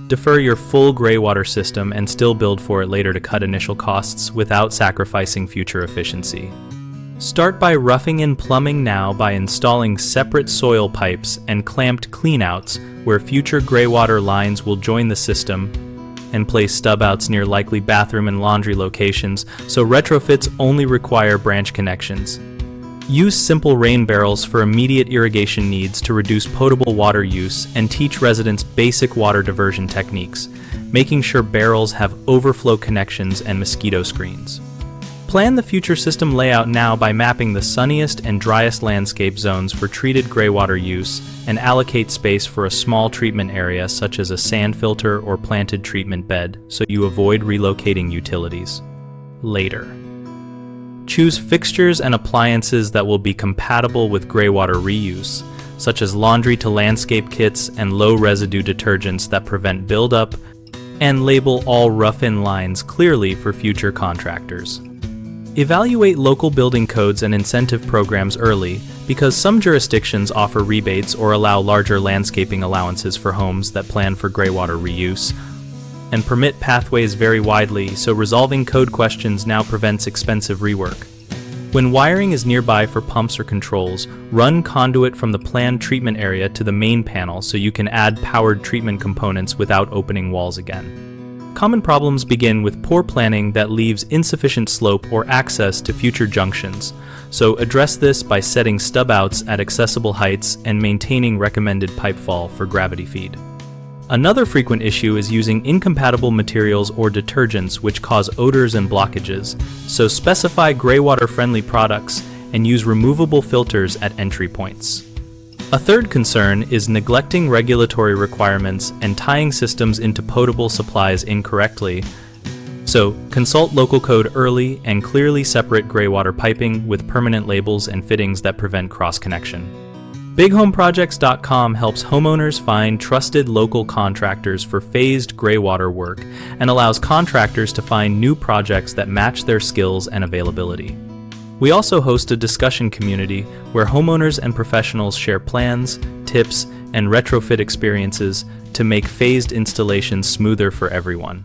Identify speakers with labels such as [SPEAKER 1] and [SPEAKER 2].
[SPEAKER 1] Defer your full greywater system and still build for it later to cut initial costs without sacrificing future efficiency. Start by roughing in plumbing now by installing separate soil pipes and clamped cleanouts where future greywater lines will join the system, and place stub-outs near likely bathroom and laundry locations so retrofits only require branch connections. Use simple rain barrels for immediate irrigation needs to reduce potable water use and teach residents basic water diversion techniques, making sure barrels have overflow connections and mosquito screens. Plan the future system layout now by mapping the sunniest and driest landscape zones for treated greywater use and allocate space for a small treatment area such as a sand filter or planted treatment bed so you avoid relocating utilities later. Choose fixtures and appliances that will be compatible with greywater reuse, such as laundry to landscape kits and low residue detergents that prevent buildup, and label all rough-in lines clearly for future contractors. Evaluate local building codes and incentive programs early because some jurisdictions offer rebates or allow larger landscaping allowances for homes that plan for greywater reuse, and permit pathways vary widely, so resolving code questions now prevents expensive rework. When wiring is nearby for pumps or controls, run conduit from the planned treatment area to the main panel so you can add powered treatment components without opening walls again. Common problems begin with poor planning that leaves insufficient slope or access to future junctions, so address this by setting stub-outs at accessible heights and maintaining recommended pipe fall for gravity feed. Another frequent issue is using incompatible materials or detergents which cause odors and blockages, so specify greywater-friendly products and use removable filters at entry points. A third concern is neglecting regulatory requirements and tying systems into potable supplies incorrectly, so consult local code early and clearly separate greywater piping with permanent labels and fittings that prevent cross-connection. BigHomeProjects.com helps homeowners find trusted local contractors for phased greywater work and allows contractors to find new projects that match their skills and availability. We also host a discussion community where homeowners and professionals share plans, tips, and retrofit experiences to make phased installations smoother for everyone.